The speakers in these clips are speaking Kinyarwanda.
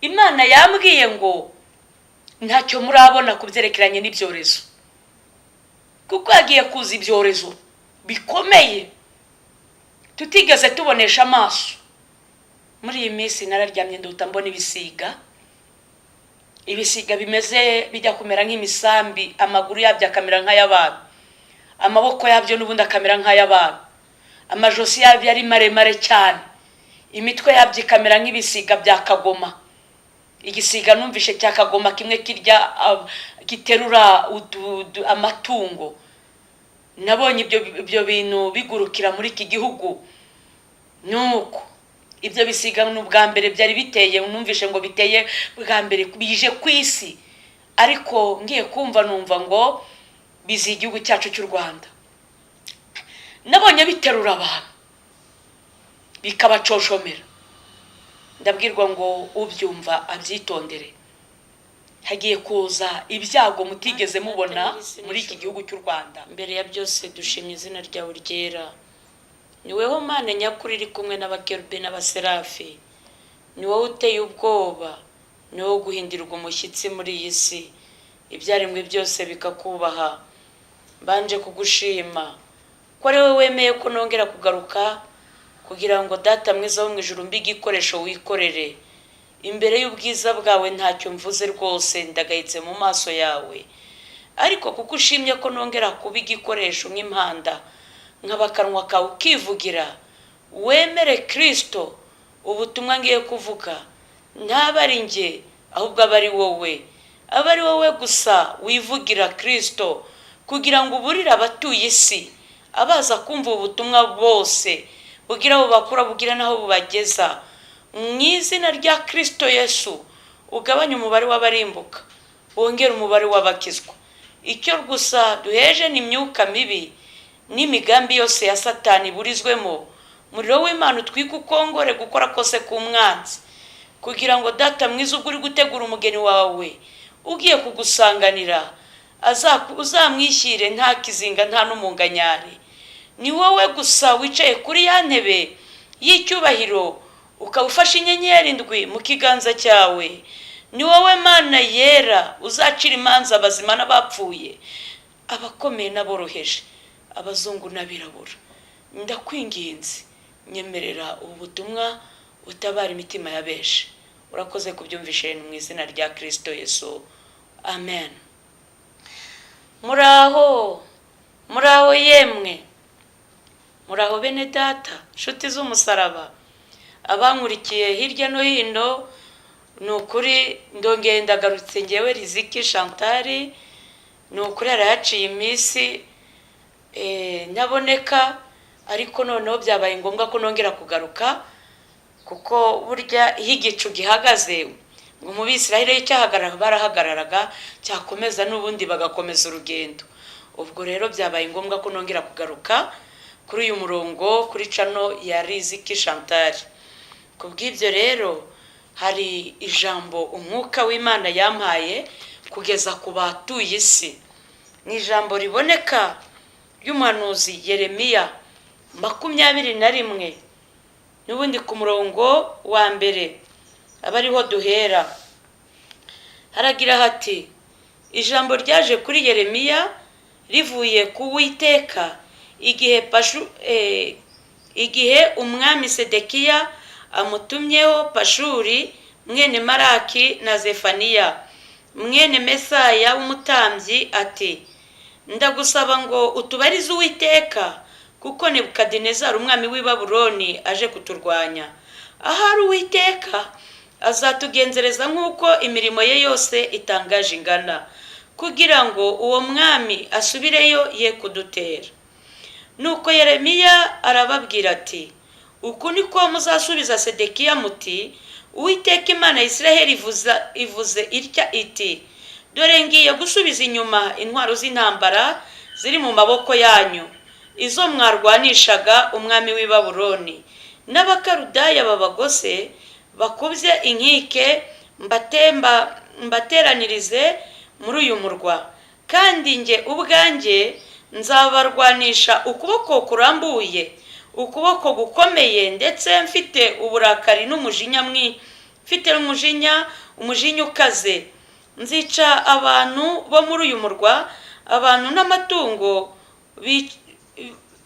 Imana yambwiye ngo ntacyo murabona kubyerekeranye n'ibyorezo, kuko yagiye kuza ibyorezo bikomeye tutigeze tubonesha amaso. Muri iyi minsi nararyamye nduta mbona ibisiga bimeze bijya kumera nk'imisambi, amaguru yabyo akamera nk'ay'abantu, amaboko yabyo n'ubundi akamera nk'ay'abantu, amajosi yabyo ari maremare cyane, imitwe yabyo ikamera nk'ibisiga bya kagoma. Igisiga numvishe cya kagoma kimwe kirya giterura amatungo. Nabonye ibyo bintu bigurukira muri iki gihugu. Nuko ibyo bisiga n'ubwa mbere byari biteye, numvishe ngo biteye bwa mbere bije ku isi, ariko ngiye kumva numva ngo bizi igihugu cyacu cy'u Rwanda. Nabonye biterura abantu bikabacoshomera. Ndabwirwa ngo ubyumva abyitondere, hagiye kuza ibyago mutigeze mubona muri iki gihugu cy'u Rwanda. Mbere ya byose dushimye izina ryawe ryera. Ni weho Mana nyakuri iri kumwe n'abakerubi n'abaserafi. Ni wowe uteye ubwoba, ni wowe guhindirwa umushyitsi muri iyi si, ibyaremwe byose bikakubaha. Mbanje kugushima ko ari wowe wemeye ko nongera kugaruka, kugira ngo Data mwiza wo mu ijuru mbi igikoresho wikorere. Imbere y'ubwiza bwawe ntacyo mvuze rwose, ndagayitse mu maso yawe, ariko kuko ushimye ko nongera kuba igikoresho nk'impanda, nk'abakanwa kawe ukivugira, wemere Kristo ubutumwa ngiye kuvuga ntaba ari njye, ahubwo aba ari wowe gusa wivugira Kristo, kugira ngo uburire abatuye isi, abaza kumva ubutumwa bose bugira aho bakura bugira naho bubageza. Mu izina rya Kristo Yesu ugabanye umubare w'abarimbuka, wongera umubare w'abakizwa. Icyo gusa duheje ni imyuka mibi n'imigambi yose ya Satani burizwemo. Umuriro w'Imana utwika ukongore gukora kose ku mwanzi, kugira ngo Data mwiza ubwo uri gutegura umugeni wawe ugiye kugusanganira, uzamwishyire nta kizinga nta n'umunganyari. Ni wowe gusa wicaye kuri ya ntebe y'icyubahiro, ukawufasha inyenyeri ndwi mu kiganza cyawe. Ni wowe Mana yera uzacira imanza abazima n'abapfuye, abakomeye n'aboroheje, abazungu n'abirabura. Ndakwinginze nyemerera ubu butumwa utabara imitima ya benshi. Urakoze kubyumvishe mu izina rya Kristo Yesu, amen. Muraho yemwe, muraho bene Data, nshuti z'umusaraba, abankurikiye hirya no hino. Ni ukuri ndongeye ndagarutse ngewe Riziki Chantal. Ni ukuri harahaciye iminsi ntaboneka, ariko noneho byabaye ngombwa ko nongera kugaruka, kuko burya iyo igicu gihagaze ngo mu Bisiraheli cyahagarara barahagararaga, cyakomeza n'ubundi bagakomeza urugendo. Ubwo rero byabaye ngombwa ko nongera kugaruka kuri uyu murongo, kuri channel ya Riziki Chantal. Kubw'ibyo rero hari ijambo umwuka w'Imana yampaye kugeza ku batuye isi. Ni ijambo riboneka ry'umuhanuzi Yeremiya 21, n'ubundi ku murongo wa mbere abariho duhera. Haragira hati: ijambo ryaje kuri Yeremiya rivuye ku Uwiteka igihe umwami Sedekiya amutumyeho Pashuri mwene Maraki na Zefaniya mwene Mesaya w'umutambyi ati: ndagusaba ngo utubarize Uwiteka, kuko Nebukadinezari umwami w'i Babuloni aje kuturwanya. Ahari Uwiteka azatugenzereza nk'uko imirimo ye yose itangaje ingana, kugira ngo uwo mwami asubireyo ye kudutera. Nuko Yeremiya arababwira ati: uku niko muzasubiza Sedekiya muti: Uwiteka Imana ya Isiraheli ivuze itya iti: dore ngiye gusubiza inyuma intwaro z'intambara ziri mu maboko yanyu, izo mwarwanishaga umwami w'i Babuloni, n'abakarudaya babagose bakubye inkike mbateranirize muri uyu murwa. Kandi nge ubwanjye nzabarwanisha ukuboko kurambuye, ukuboko gukomeye, ndetse mfite uburakari n'umujinya mfite umujinya ukaze. Nzica abantu bo muri uyu murwa, abantu n'amatungo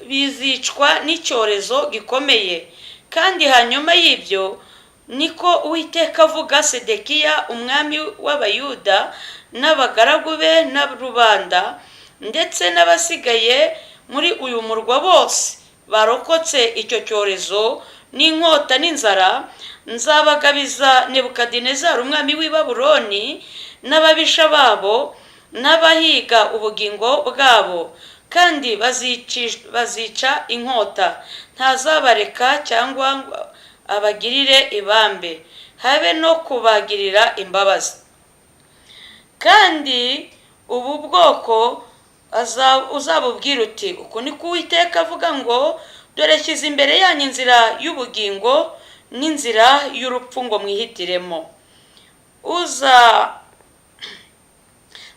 bizicwa n'icyorezo gikomeye. Kandi hanyuma y'ibyo niko Uwiteka avuga, Sedekiya umwami w'Abayuda n'abagaragu be na rubanda ndetse n'abasigaye muri uyu murwa bose barokotse icyo cyorezo n'inkota n'inzara, nzabagabiza Nebukadinezari umwami w'i Babuloni n'ababisha babo n'abahiga ubugingo bwabo, kandi bazica inkota. Ntazabareka cyangwa abagirire ibambe, habe no kubagirira imbabazi. Kandi ubu bwoko uzabubwira uti, uku ni ko Uwiteka avuga ngo, dore shyize imbere yanyu inzira y'ubugingo n'inzira y'urupfu, ngo mwihitiremo.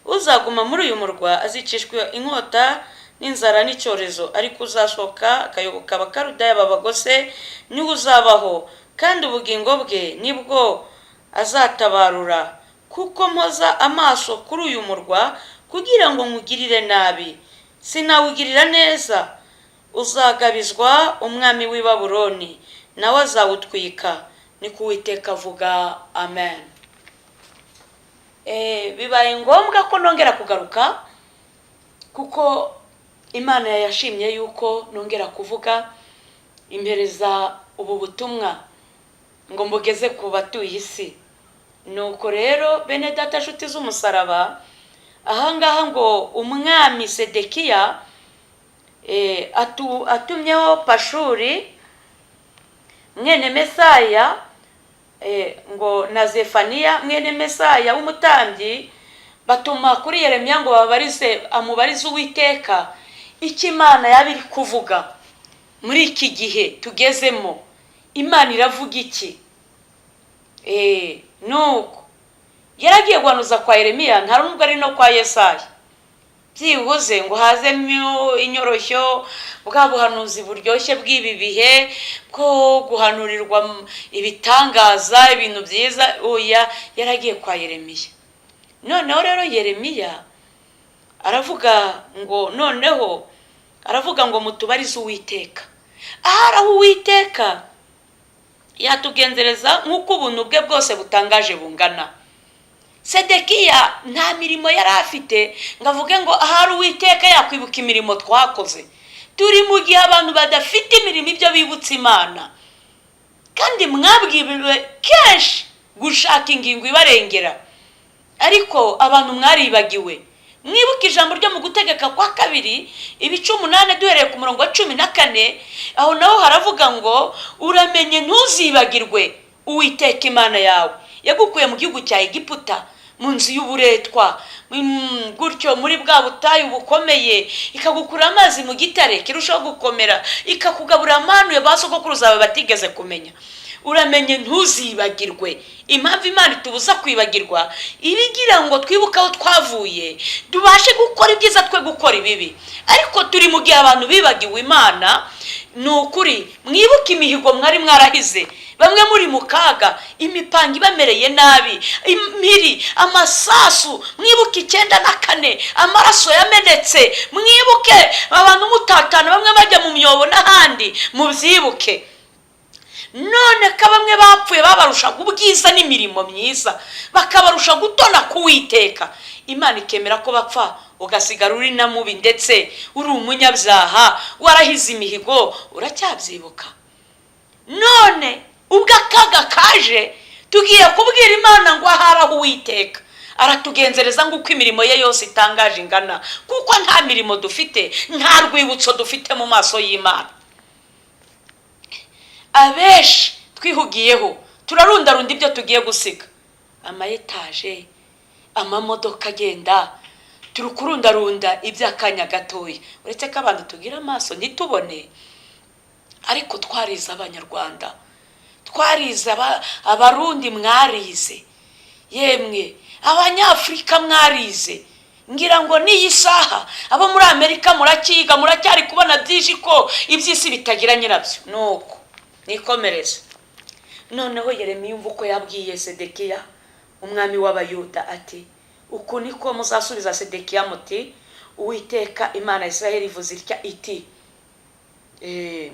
Uzaguma muri uyu murwa azicishwa inkota n'inzara n'icyorezo, ariko uzasohoka akayoboka Abakaludaya babagose niwe uzabaho, kandi ubugingo bwe nibwo azatabarura. Kuko mpoza amaso kuri uyu murwa kugira ngo nkugirire nabi, sinawugirira neza. Uzagabizwa umwami w'i Babuloni, nawe azawutwika, niko Uwiteka avuga. Amen. Bibaye ngombwa ko nongera kugaruka, kuko Imana yashimye yuko nongera kuvuga, impereza ubu butumwa ngo mbugeze ku batuye isi. Nuko rero bene data nshuti z'umusaraba, ahangaha ngo umwami Sedekiya atumyeho Pashuri mwene Mesaya, ngo na Zefaniya mwene Mesaya w'umutambyi, batuma kuri Yeremiya ngo amubarize Uwiteka icyo Imana yaba iri kuvuga muri iki gihe tugezemo. Imana iravuga iki? Nuko yaragiye guhanuza kwa Yeremiya, nta nubwo ari no kwa Yesaya. Byibuze ngo hazemo inyoroshyo, bwa buhanuzi buryoshye bw'ibi bihe bwo guhanurirwa ibitangaza, ibintu byiza. Oya, yaragiye kwa Yeremiya. Noneho rero Yeremiya aravuga ngo mutubarize Uwiteka. Aharaho Uwiteka yatugenzereza nk'uko ubuntu bwe bwose butangaje bungana. Sedekiya nta mirimo yari afite ngo avuge ngo ahari Uwiteka yakwibuka imirimo twakoze. Turi mu gihe abantu badafite imirimo ibyo bibutsa Imana, kandi mwabwiriwe kenshi gushaka ingingo ibarengera, ariko abantu mwaribagiwe. Mwibuka ijambo ryo mu Gutegeka kwa 2:8 duhereye ku murongo wa 14, aho naho haravuga ngo, uramenye ntuzibagirwe Uwiteka Imana yawe yagukuye mu gihugu cya Egiputa, mu nzu y'uburetwa, gutyo muri bwa butayu bukomeye, ikagukura amazi mu gitare kirushaho gukomera, ikakugaburira amanu ba sogokuruza bawe batigeze kumenya. Uramenye ntuzibagirwe. Impamvu Imana itubuza kwibagirwa, ibigira ngo twibuke aho twavuye, tubashe gukora ibyiza, twe gukora ibibi. Ariko turi mu gihe abantu bibagiwe Imana. Ni ukuri, mwibuke imihigo mwari mwarahize. Bamwe muri mu kaga, imipango ibamereye nabi, impiri, amasasu, mwibuke 94 amaraso yamenetse. Mwibuke abantu mutatana, bamwe bajya mu myobo n'ahandi, mubyibuke. None ka bamwe bapfuye babarusha ubwiza n'imirimo myiza, bakabarusha gutona kuwiteka. Imana ikemera ko bapfa, ugasigara uri na mubi, ndetse uri umunyabyaha, warahize imihigo, uracyabyibuka. None ubwo akaga kaje, tugiye kubwira Imana ngo aharaho Uwiteka aratugenzereza nguko imirimo ye yose itangaje ingana, kuko nta mirimo dufite, nta rwibutso dufite mu maso y'Imana. Abeshi twihugiyeho, turarundarunda ibyo tugiye gusiga, amayetaje, amamodoka agenda, turukurundarunda iby'akanya gatoya. Uretse ko abantu tugira amaso ntitubone, ariko twarize Abanyarwanda, twarize Abarundi, mwarize, yemwe Abanyafurika mwarize. Ngira ngo n'iyi saha abo muri Amerika murakiga, muracyari kubona byinshi ko iby'isi bitagira nyirabyo. Nuko nikomereze. noneho Yeremiya yumva uko yabwiye Sedekiya umwami w'abayuda ati, uku niko muzasubiza Sedekiya muti, Uwiteka Imana ya Israheli ivuze itya iti,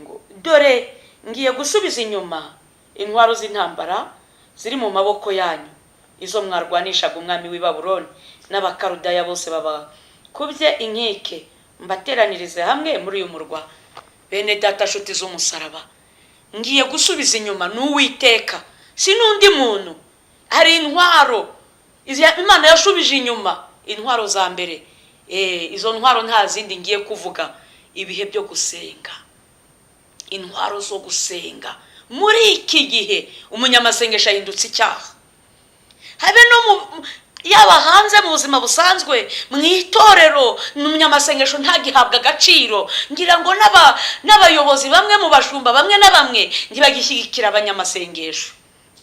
ngo dore ngiye gusubiza inyuma intwaro z'intambara ziri mu maboko yanyu, izo mwarwanishaga umwami w'i Babuloni n'abakarudaya bose baba kubye inkike, mbateranirize hamwe muri uyu murwa. Bene data nshuti z'umusaraba, ngiye gusubiza inyuma n'Uwiteka, si n'undi muntu. Hari intwaro Imana yashubije inyuma, intwaro za mbere. Izo ntwaro nta zindi ngiye kuvuga, ibihe byo gusenga, intwaro zo gusenga. Muri iki gihe umunyamasengesho ahindutse icyaha, habe no yaba hanze mu buzima busanzwe, mu itorero umunyamasengesho ntagihabwa agaciro. Ngira ngo n'abayobozi bamwe mu bashumba bamwe na bamwe ntibagishyigikira abanyamasengesho,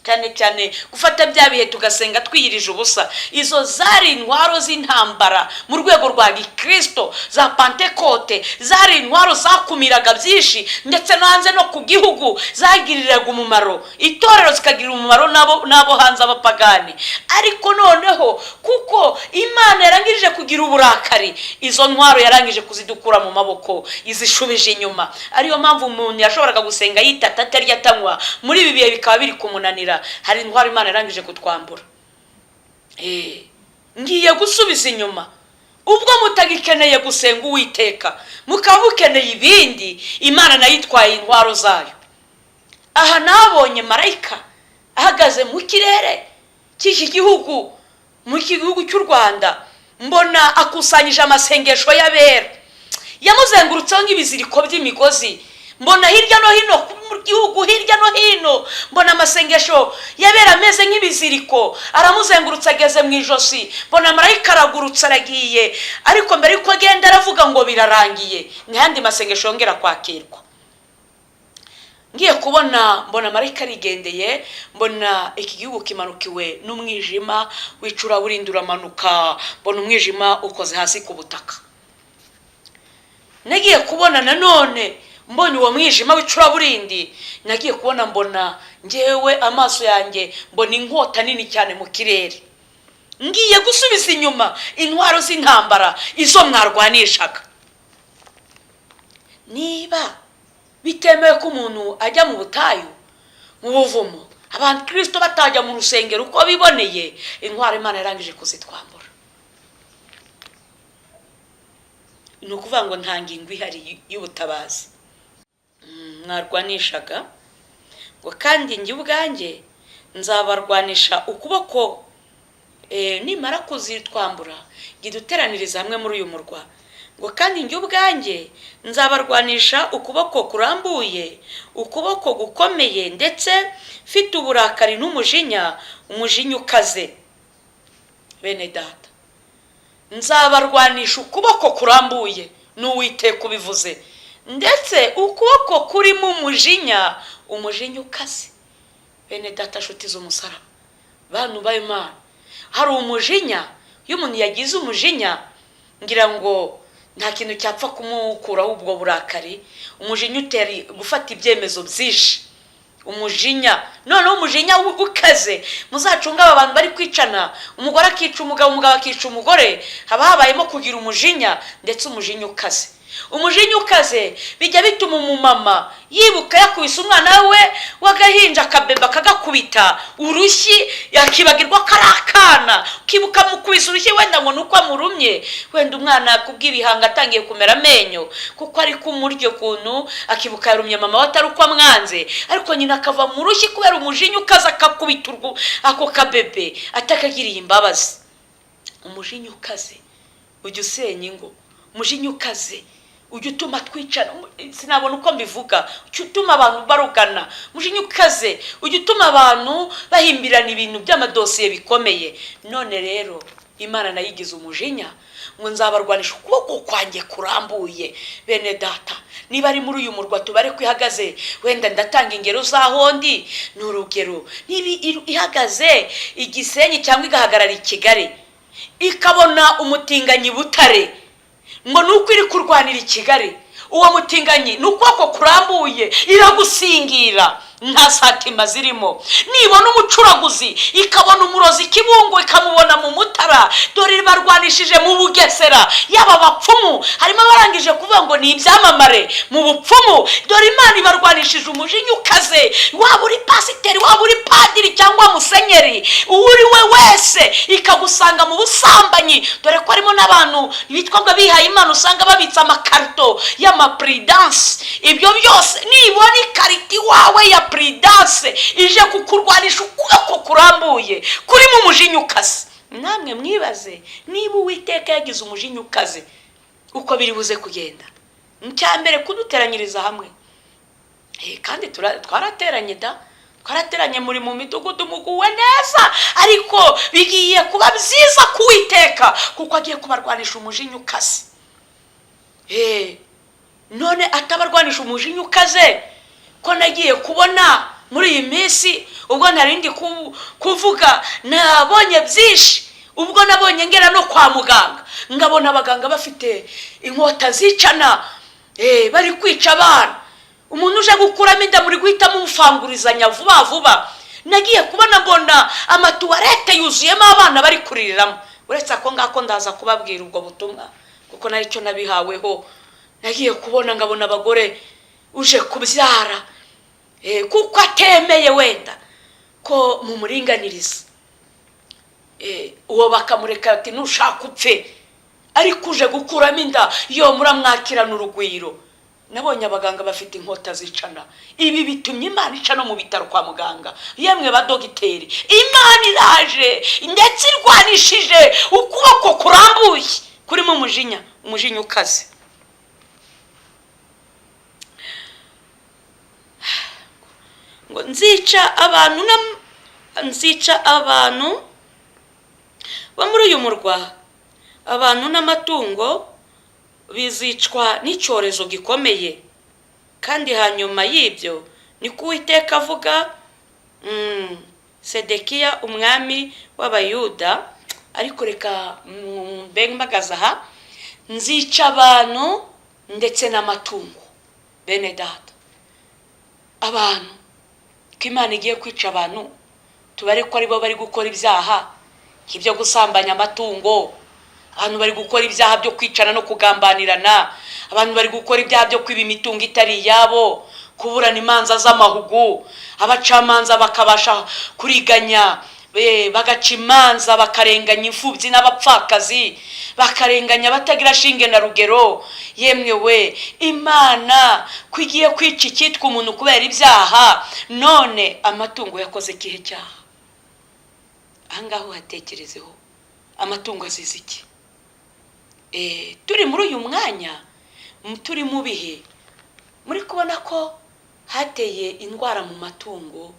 cyane cyane gufata bya bihe tugasenga twiyirije ubusa. Izo zari intwaro z'intambara mu rwego rwa gikristo za Pentekote, zari intwaro zakumiraga byinshi, ndetse no hanze no ku gihugu zagiriraga umumaro itorero, zikagirira umumaro nabo hanze abapagani. Ariko noneho kuko Imana yarangije kugira uburakari, izo ntwaro yarangije kuzidukura mu maboko, izishubije inyuma. Ariyo mpamvu umuntu yashoboraga gusenga yitata atarya atanywa, muri ibi bihe bikaba biri kumunanira. Hari intwaro Imana yarangije kutwambura. Ngiye gusubiza inyuma. Ubwo mutagikeneye gusenga Uwiteka, mukaba mukeneye ibindi, Imana nayo itwaye intwaro zayo. Aha nabonye marayika ahagaze mu kirere cy'iki gihugu, mu gihugu cy'u Rwanda, mbona akusanyije amasengesho y'abera, yamuzengurutseho nk'ibiziriko by'imigozi. Mbona hirya no hino mu gihugu, hirya no hino, mbona amasengesho yabera ameze nk'ibiziriko, aramuzengurutse ageze mu ijosi. Mbona marayika aragurutse aragiye, ariko mbere yuko agenda aravuga ngo birarangiye, ntihandi masengesho yongera kwakirwa. Ngiye kubona mbona marayika arigendeye, mbona iki gihugu kimanukiwe n'umwijima w'icuraburindi uramanuka, mbona umwijima ukoze hasi ku butaka. Nagiye kubona nanone mbonye uwo mwijima w'icuraburindi, nagiye kubona mbona ngewe amaso yanjye mbona inkota nini cyane mu kirere. Ngiye gusubiza inyuma intwaro z'intambara izo mwarwanishaga. Niba bitemewe ko umuntu ajya mu butayu, mu buvumo, abantu Kristo batajya mu rusengero uko biboneye, intwaro Imana yarangije kuzitwambura. Ni ukuvuga ngo nta ngingo ihari y'ubutabazi mwarwanishaga, ngo kandi njye ubwanjye nzabarwanisha ukuboko, nimara kuzitwambura giduteraniriza hamwe muri uyu murwa. Ngo kandi njye ubwanjye nzabarwanisha ukuboko kurambuye, ukuboko gukomeye, ndetse mfite uburakari n'umujinya, umujinya ukaze. Bene data, nzabarwanisha ukuboko kurambuye, n'Uwiteka ubivuze, ndetse ukuboko kurimo umujinya, umujinya ukaze. Bene data nshuti z'umusaraba, bantu b'Imana, hari umujinya. Iyo umuntu yagize umujinya, ngira ngo nta kintu cyapfa kumukuraho ubwo burakari. Umujinya utera gufata ibyemezo byinshi. Umujinya, noneho umujinya ukaze, muzacunga aba bantu bari kwicana, umugore akica umugabo, umugabo akica umugore, haba habayemo kugira umujinya, ndetse umujinya ukaze. Umujinya ukaze bijya bituma umumama yibuka yakubise umwana we w'agahinja akabeba akagakubita urushyi, yakibagirwa karakana, ukibuka mukubise urushyi wenda ngo nuko amurumye, wenda umwana kubw'ibihanga atangiye kumera amenyo kuko ari kumurya kuntu, akibuka yarumye mama we atari uko amwanze, ariko nyina akava mu rushyi kubera umujinya ukaze akakubita ako kabebe atakagiriye imbabazi. Umujinya ukaze ujya usenya ingo. Umujinya ukaze ujya utuma twicana, sinabona uko mbivuga, ujya utuma abantu barugana. Umujinya ukaze ujya utuma abantu bahimbirana ibintu by'amadosiye bikomeye. None rero Imana nayigize umujinya, ngo nzabarwanisha ukuboko kwanjye kurambuye. Bene data, niba ari muri uyu murwa tubare kwihagaze, wenda ndatanga ingero zahondi, ni urugero. Niba ihagaze Igisenyi cyangwa igahagarara i Kigali, ikabona umutinganyi Butare, ngo nuko iri kurwanira i Kigali, uwo mutinganyi n'ukuboko kurambuye iragusingira. nta satima zirimo. Nibona umucuraguzi ikabona umurozi Kibungo ikamubona mu Mutara, dore barwanishije mu Bugesera. Yaba bapfumu harimo abarangije kuvuga ngo ni ibyamamare mu bupfumu, dore Imana ibarwanishije umujinya ukaze. Waba uri pasiteri, waba uri padiri cyangwa musenyeri, uri we wese ikagusanga mu busambanyi, dore ko harimo n'abantu bitwa ngo bihaye Imana usanga babitsa amakarito y'amapuridanse. Ibyo byose nibona ikarita iwawe ya puridanse ije kukurwanisha ukuboko kurambuye kurimo umujinya ukaze, namwe mwibaze niba Uwiteka yagize umujinya ukaze uko biri buze kugenda. Mbere kuduteranyiriza hamwe, kandi twarateranye twarateranye muri mu midugudu muguwe neza, ariko bigiye kuba byiza kuwiteka kuko agiye kubarwanisha umujinya ukaze. None atabarwanisha umujinya ukaze ko nagiye kubona muri iyi minsi, ubwo narindi kuvuga nabonye byinshi, ubwo nabonye ngera no kwa muganga ngabona abaganga bafite inkota zicana, bari kwica abana. Umuntu uje gukuramo inda muri guhitamo umufangurizanya vuba vuba. Nagiye kubona mbona amatuwarete yuzuyemo abana bari kuririramo. Uretse ako ngako ndaza kubabwira ubwo butumwa kuko nari cyo nabihaweho. Nagiye kubona ngabona abagore uje kubyara, kuko atemeye wenda ko mumuringaniriza, uwo bakamureka ati nushaka upfe, ariko uje gukuramo inda yo muramwakirana urugwiro. Nabonye abaganga bafite inkota zicana. Ibi bitumye Imana ica no mu bitaro kwa muganga. Yemwe ba dogiteri, Imana iraje ndetse irwanishije ukuboko kurambuye kurimo umujinya ukaze. Ngo nzica abantu bo muri uyu murwa, abantu n'amatungo bizicwa n'icyorezo gikomeye. Kandi hanyuma y'ibyo niko Uwiteka avuga, Sedekiya umwami w'Abayuda. Ariko reka mbagaza aha, nzica abantu ndetse n'amatungo. Bene data, abantu ko Imana igiye kwica abantu, tubare ko aribo bari gukora ibyaha nk'ibyo gusambanya amatungo, abantu bari gukora ibyaha byo kwicana no kugambanirana, abantu bari gukora ibyaha byo kwiba imitungo itari iyabo, kuburana imanza z'amahugu, abacamanza bakabasha kuriganya, bagaca imanza bakarenganya imfubyi n'abapfakazi, bakarenganya batagira shinge na rugero. Yemwe we, Imana kwigiye kwica icyitwa umuntu kubera ibyaha, none amatungo yakoze ikihe cyaha? Ahangaho hatekerezeho, amatungo azize iki? Turi muri uyu mwanya, turi mu bihe muri kubona ko hateye indwara mu matungo,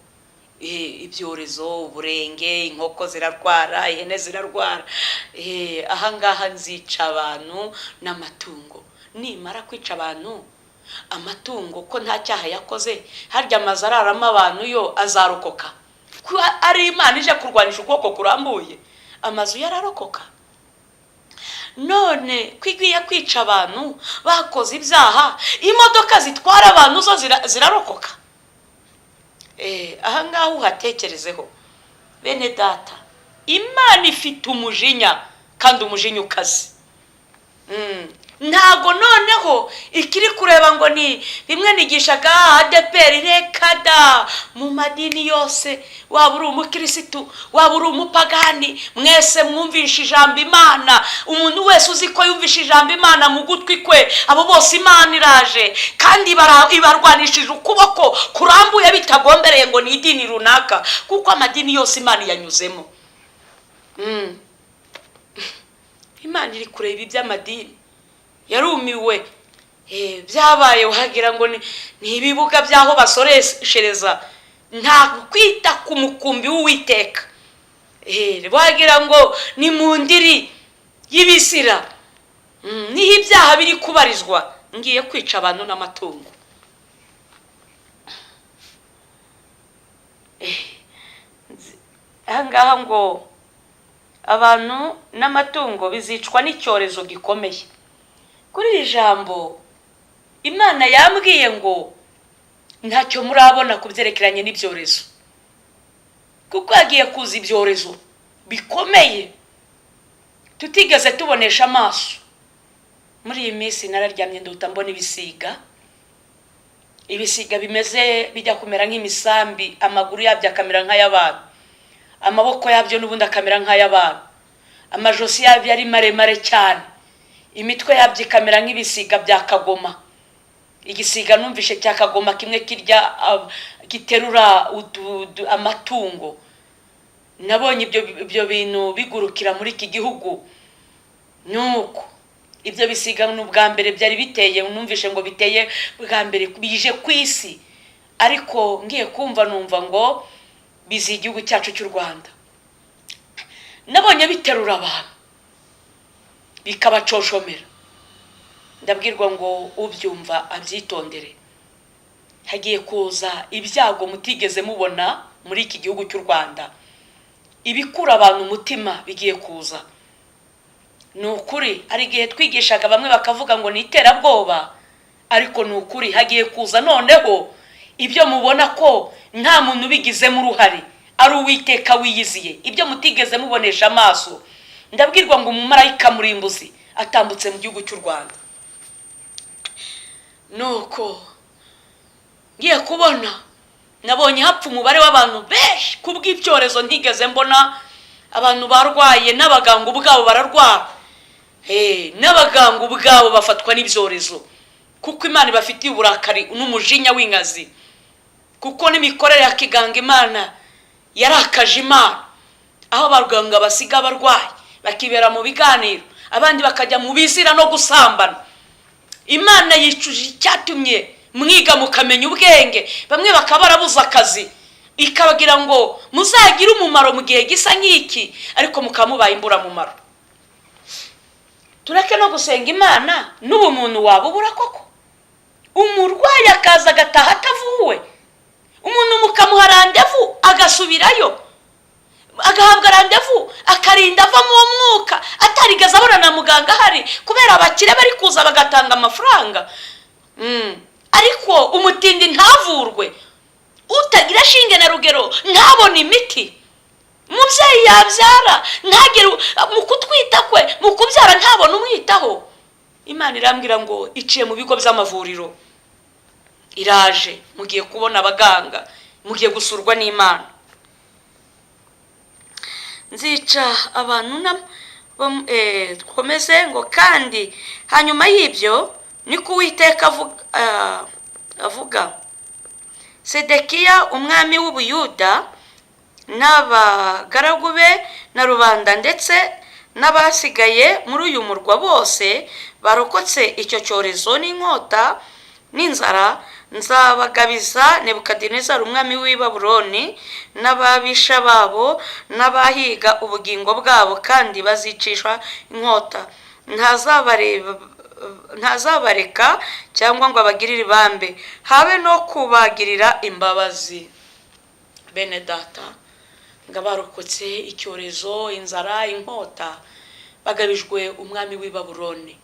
ibyorezo, uburenge, inkoko zirarwara, ihene zirarwara. Ahangaha nzica abantu n'amatungo. Nimara kwica abantu, amatungo ko nta cyaha yakoze, harya amazu araramo abantu yo azarokoka? Ko ari Imana ije kurwanisha ukuboko kurambuye, amazu yararokoka. None kwigiye kwica abantu bakoze ibyaha, imodoka zitwara abantu zo zirarokoka? Ahangaha uhatekerezeho. Bene data, Imana ifite umujinya, kandi umujinya ukaze. Ntago noneho ikiri kureba ngo ni bimwe nigishaga ADPR, rekada mu madini yose, waba uri umukirisitu, waba uri umupagani, mwese mwumvisha ijambo Imana. Umuntu wese uzi ko yumvisha ijambo Imana mu gutwi kwe, abo bose Imana iraje kandi ibarwanishije ukuboko kurambuye bitagombereye ngo ni idini runaka, kuko amadini yose Imana yanyuzemo. Imana iri kureba iby'amadini, yarumiwe. Byabaye wagira ngo ni ibibuga byaho basoreshereza, nta kwita ku mukumbi w'Uwiteka. Wagira ngo ni mu ndiri y'ibisira, niho ibyaha biri kubarizwa. Ngiye kwica abantu n'amatungo. Ahangaha ngo abantu n'amatungo bizicwa n'icyorezo gikomeye. Kuri iri jambo Imana yambwiye ngo ntacyo murabona kubyerekeranye n'ibyorezo, kuko hagiye kuza ibyorezo bikomeye tutigeze tubonesha amaso. Muri iyi minsi nararyamye nduta mbona ibisiga bimeze bijya kumera nk'imisambi, amaguru yabyo akamera nk'ay'abantu, amaboko yabyo n'ubundi akamera nk'ay'abantu, amajosi yabyo ari maremare cyane, imitwe yabyo ikamera nk'ibisiga bya kagoma. Igisiga numvishe cya kagoma kimwe kirya giterura amatungo. Nabonye ibyo bintu bigurukira muri iki gihugu. Nuko ibyo bisiga n'ubwa mbere byari biteye, numvishe ngo biteye bwa mbere bije ku isi, ariko ngiye kumva numva ngo bizi igihugu cyacu cy'u Rwanda. Nabonye biterura abantu bikabacoshomera. Ndabwirwa ngo ubyumva abyitondere, hagiye kuza ibyago mutigeze mubona muri iki gihugu cy'u Rwanda. Ibikura abantu umutima bigiye kuza. Ni ukuri, ari igihe twigishaga bamwe bakavuga ngo ni iterabwoba, ariko ni ukuri hagiye kuza noneho ibyo mubona ko nta muntu ubigizemo uruhare, ari Uwiteka wiyiziye, ibyo mutigeze mubonesha amaso. Ndabwirwa ngo umumarayika murimbuzi atambutse mu gihugu cy'u Rwanda. Nuko ngiye kubona, nabonye hapfa umubare w'abantu benshi kubw'ibyorezo ntigeze mbona. Abantu barwaye, n'abaganga ubwabo bararwara, n'abaganga ubwabo bafatwa n'ibyorezo, kuko Imana ibafitiye uburakari n'umujinya w'inkazi, kuko n'imikorere ya kiganga Imana yarakaje Imana, aho abaganga basiga abarwayi bakibera mu biganiro, abandi bakajya mu bizira no gusambana. Imana yicuje icyatumye mwiga mukamenya ubwenge, bamwe bakaba barabuze akazi, ikabagira ngo muzagire umumaro mu gihe gisa nk'iki, ariko mukamubaye imburamumaro. Tureke no gusenga Imana, n'ubu muntu wabubura koko. Umurwayi akaza agataha atavuwe, umuntu mukamuha randevu agasubirayo, agahabwa randevu akarinda ava mu mwuka atarigeze abona na muganga ahari, kubera abakire bari kuza bagatanga amafaranga. Ariko umutindi ntavurwe, utagira shinge na rugero ntabona imiti, umubyeyi yabyara ntagire mu kutwita kwe, mu kubyara ntabona umwitaho. Imana irambwira ngo iciye mu bigo by'amavuriro, iraje, mugiye kubona abaganga, mugiye gusurwa n'Imana. Nzica abantu komeze ngo kandi hanyuma y'ibyo niko Uwiteka avuga, Sedekiya umwami w'Ubuyuda n'abagaragu be na rubanda ndetse n'abasigaye muri uyu murwa bose barokotse icyo cyorezo n'inkota n'inzara, nzabagabiza Nebukadinezari umwami w'i Babuloni n'ababisha babo n'abahiga ubugingo bwabo, kandi bazicishwa inkota. Ntazabareka cyangwa ngo abagirire ibambe, habe no kubagirira imbabazi. Bene data, ngo abarokotse icyorezo, inzara, inkota, bagabijwe umwami w'i Babuloni.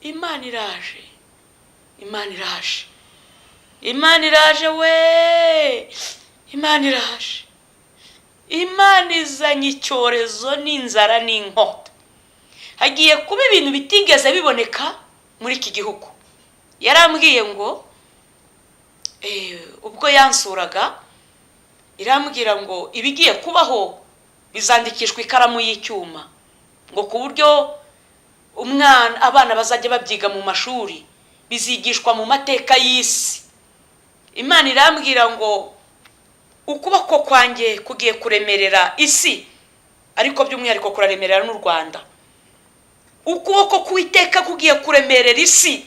Imana iraje, Imana iraje, Imana iraje we, Imana iraje. Imana izanye icyorezo n'inzara n'inkota. Hagiye kuba ibintu bitigeze biboneka muri iki gihugu. Yarambwiye ngo ubwo yansuraga, irambwira ngo ibigiye kubaho bizandikishwa ikaramu y'icyuma, ngo ku buryo abana bazajya babyiga mu mashuri, bizigishwa mu mateka y'isi. Imana irambwira ngo ukuboko kwanjye kugiye kuremerera isi, ariko by'umwihariko kuraremerera n'u Rwanda. Ukuboko k'Uwiteka kugiye kuremerera isi,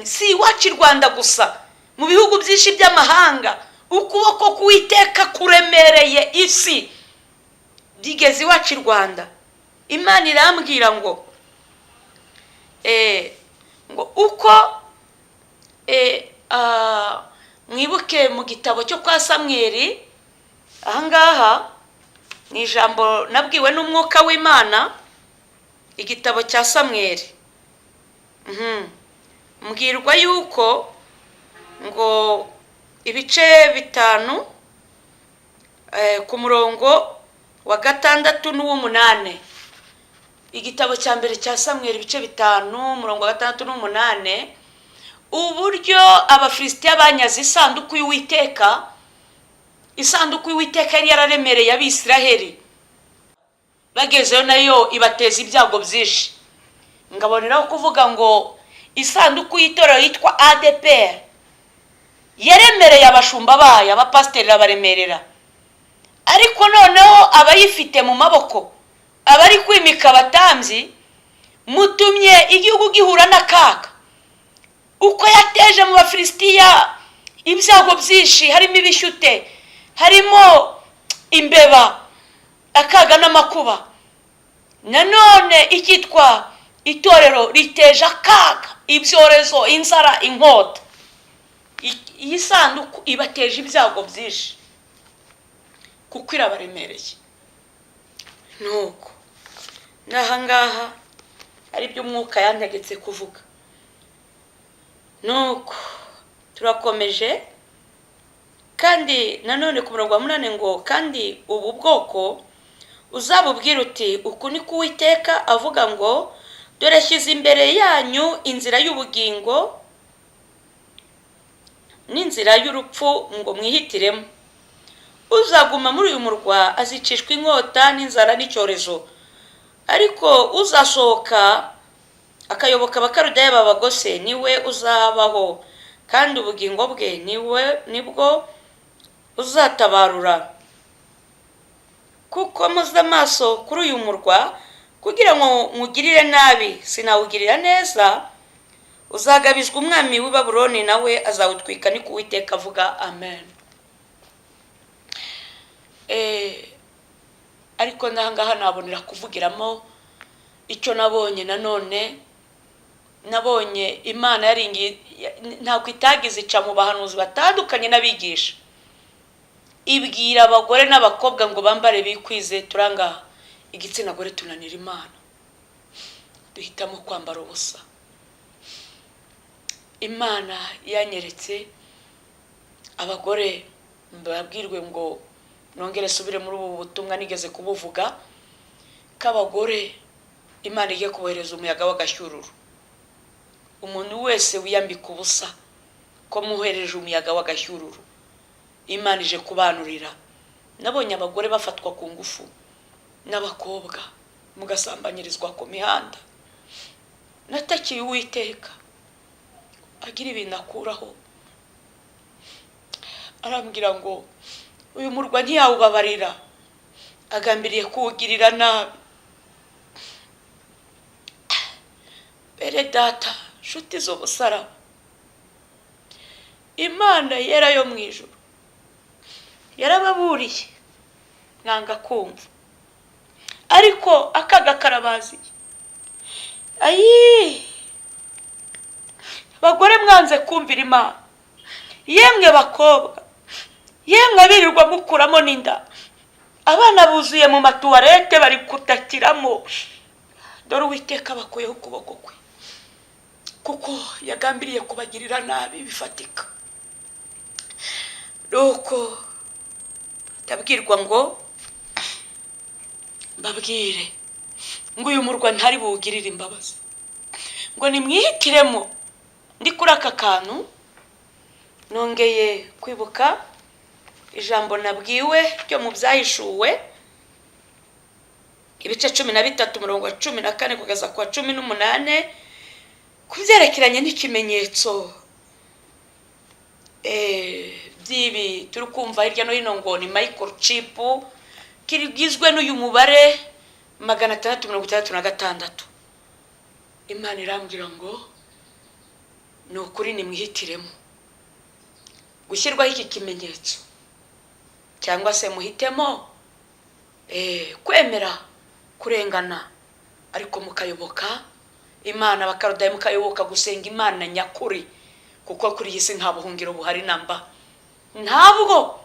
si iwacu i Rwanda gusa, mu bihugu byinshi by'amahanga ukuboko k'Uwiteka kuremereye isi, bigeze iwacu i Rwanda. Imana irambwira ngo uko mwibuke mu gitabo cyo kwa Samweli, ahangaha ni ijambo nabwiwe n'umwuka w'Imana, igitabo cya Samweli. Mbwirwa yuko ngo ibice 5 ku murongo wa 6 n'uw'8. Igitabo cya mbere cya Samuel ibice 5 umurongo wa 6 n'uw'8, uburyo abafilisitiya banyaze isanduku y'Uwiteka. Isanduku y'Uwiteka yari yararemereye abisiraheli, bagezeyo nayo ibateza ibyago byinshi. Ngaboneraho kuvuga ngo isanduku y'itorero yitwa ADPR yaremereye abashumba bayo, abapasiteri baremerera, ariko noneho abayifite mu maboko, abari kwimika abatambyi, mutumye igihugu gihura n'akaga. Uko yateje mu bafilisitiya ibyago byinshi, harimo ibishyute, harimo imbeba, akaga n'amakuba. Nanone ikitwa itorero riteje akaga, ibyorezo, inzara, inkota. Iyi sanduku ibateje ibyago byinshi kuko irabaremereye. Nuko nahangaha ari byo umwuka yantegetse kuvuga. Nuko turakomeje, kandi nanone ku murongo wa 8 ngo kandi ubu bwoko uzabubwira uti uku ni Uwiteka avuga ngo dore shyize imbere yanyu inzira y'ubugingo n'inzira y'urupfu, ngo mwihitiremo. Uzaguma muri uyu murwa azicishwa inkota n'inzara n'icyorezo, ariko uzasohoka akayoboka abakarudaya babagose niwe uzabaho, kandi ubugingo bwe nibwo uzatabarura. Kuko muze amaso kuri uyu murwa kugira ngo mugirire nabi, sinawugirira neza, uzagabizwa umwami w'i Babuloni, nawe azawutwika, ni Uwiteka avuga. Amen. Ariko nahangaha nabonera kuvugiramo icyo nabonye. Nanone nabonye Imana yaringiye, nta kwitagiza ica mu bahanuzi batandukanye n'abigisha, ibwira abagore n'abakobwa ngo bambare bikwize. Turanga igitsina gore tunanira Imana, duhitamo kwambara ubusa. Imana yanyeretse abagore, mbabwirwe ngo nongere subire muri ubu butumwa nigeze kubuvuga, k'abagore Imana igiye kubohereza umuyaga w'agashyururu. Umuntu wese wiyambika ubusa ko muhereje umuyaga w'agashyururu, Imana ije kubanurira. Nabonye abagore bafatwa ku ngufu n'abakobwa, mugasambanyirizwa ku mihanda. Natakiye Uwiteka agira ibintu akuraho, arambwira ngo uyu murwa ntiyawubabarira, agambiriye kuwugirira nabi. Bere data, nshuti z'umusaraba, Imana yera yo mu ijuru yarababuriye, mwanga kumva, ariko akaga karabaziye. Bagore mwanze kumvira Imana, yemwe bakobwa, yemwe abirirwa mukuramo n'inda, abana buzuye mu matuwarete bari kutakiramo. Dore Uwiteka bakuyeho ukuboko kwe, kuko yagambiriye kubagirira nabi bifatika. Nuko tabwirwa ngo mbabwire ngo uyu murwa ntari buwugirire imbabazi, ngo nimwihitiremo. Ndi kuri aka kantu nongeye kwibuka ijambo nabwiwe ryo mu Byahishuwe ibice 13 umurongo wa 14 kugeza kwa 18, kubyerekeranye n'ikimenyetso by'ibi turi kumva hirya no hino ngo ni microchip, kirigizwe n'uyu mubare 666. Imana irambwira ngo ni ukuri nimwihitiremo gushyirwaho iki kimenyetso, cyangwa se muhitemo kwemera kurengana ariko mukayoboka Imana, bakarudaye mukayoboka gusenga Imana nyakuri, kuko kuri iyi si nta buhungiro buhari namba. Ntabwo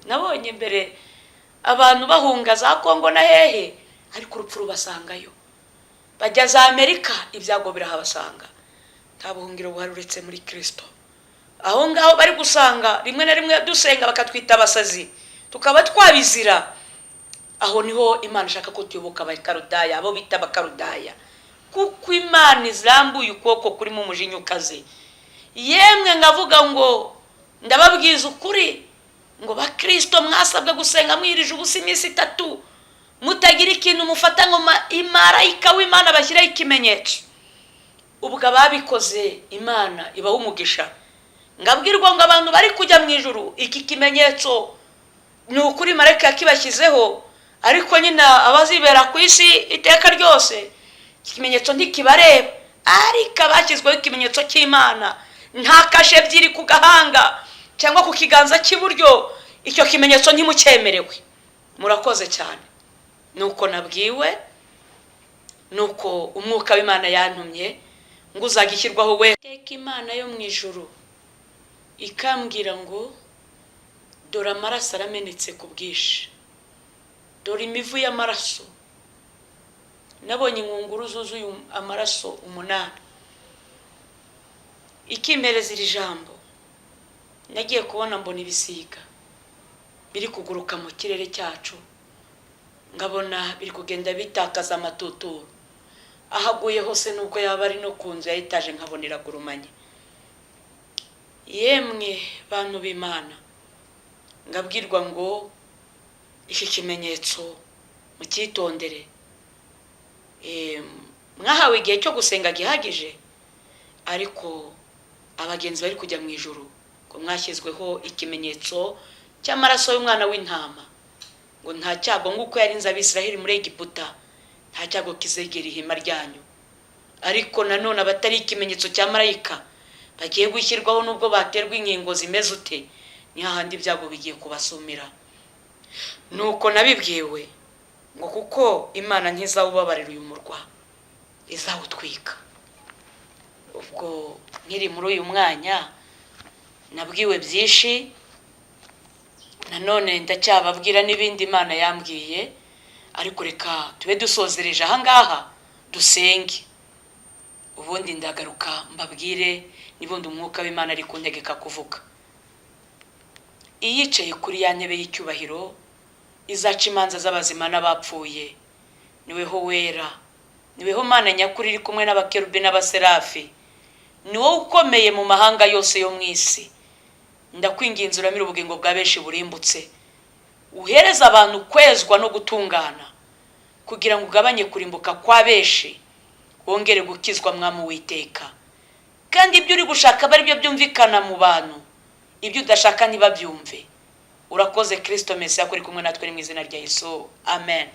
nabonye mbere abantu bahunga za Kongo na hehe, ariko urupfu rubasangayo. Bajya za Amerika, ibyago birahabasanga. Nta buhungiro buhari uretse muri Kristo. aho ngaho bari gusanga rimwe na rimwe dusenga bakatwita abasazi tukaba twabizira. Aho niho Imana ishaka ko tuyoboka abakarudaya, abo bita abakarudaya, kuko Imana izambuye ukuboko kurimo umujinya ukaze. Yemwe ngavuga ngo ndababwiza ukuri ngo bakristo mwasabwe gusenga mwirije ubusa iminsi 3 mutagira ikintu mufata ngo imarayika w'Imana bashyiraho ikimenyetso. Ubwo ababikoze Imana ibaho umugisha. Ngabwirwa ngo abantu bari kujya mu ijuru iki kimenyetso ni ukuri marayika yakibashyizeho, ariko nyina abazibera ku isi iteka ryose ikimenyetso ntikibareba. Ariko abashyizweho ikimenyetso cy'Imana nta kashe ebyiri ku gahanga cyangwa ku kiganza cy'iburyo, icyo kimenyetso ntimucyemerewe. Murakoze cyane. Nuko nabwiwe, nuko umwuka w'Imana yantumye ngo uzagishyirwaho we. Teka Imana yo mu ijuru ikambwira ngo dore amaraso aramenetse ku bwinshi, dore imivu y'amaraso. Nabonye inkunguru zuzuye amaraso 8. Ikimpereza iri jambo nagiye kubona mbona ibisiga biri kuguruka mu kirere cyacu, ngabona biri kugenda bitakaza amatutu. Ahaguye hose nubwo yaba ari no ku nzu ya etaje nkabonera gurumanye. Yemwe bantu b'Imana, ngabwirwa ngo iki kimenyetso mucyitondere. Mwahawe igihe cyo gusenga gihagije, ariko abagenzi bari kujya mu ijuru ngo mwashyizweho ikimenyetso cy'amaraso y'umwana w'intama, ngo nta cyago nguko yarinze Abisiraheli muri Egiputa, nta cyago kizegera ihema ryanyu. Ariko nanone abatari ikimenyetso cya marayika bagiye gushyirwaho nubwo baterwa inkingo zimeze ute, ni hahandi ibyago bigiye kubasumira. Nuko nabibwiwe ngo kuko Imana ntizawubabarira uyu murwa, izawutwika. Ubwo nkiri muri uyu mwanya nabwiwe byinshi, nanone ndacyababwira n'ibindi Imana yambwiye, ariko reka tube dusozereje ahangaha dusenge, ubundi ndagaruka mbabwire nibundi umwuka w'Imana ari kuntegeka kuvuga. Iyicaye kuri ya ntebe y'icyubahiro izaca imanza z'abazima n'abapfuye, niweho wera, niweho Mana nyakuri iri kumwe n'abakerubi n'abaserafi, ni wowe ukomeye mu mahanga yose yo mu isi. Ndakwinginze uramire ubugingo bwa benshi burimbutse, uhereza abantu kwezwa no gutungana, kugira ngo ugabanye kurimbuka kwa benshi, wongere gukizwa Mwami Uwiteka. Kandi ibyo uri gushaka bari byo byumvikana mu bantu, ibyo udashaka ntibabyumve. Urakoze Kristo Mesiya kuri kumwe natwe mu izina rya Yesu. Amen.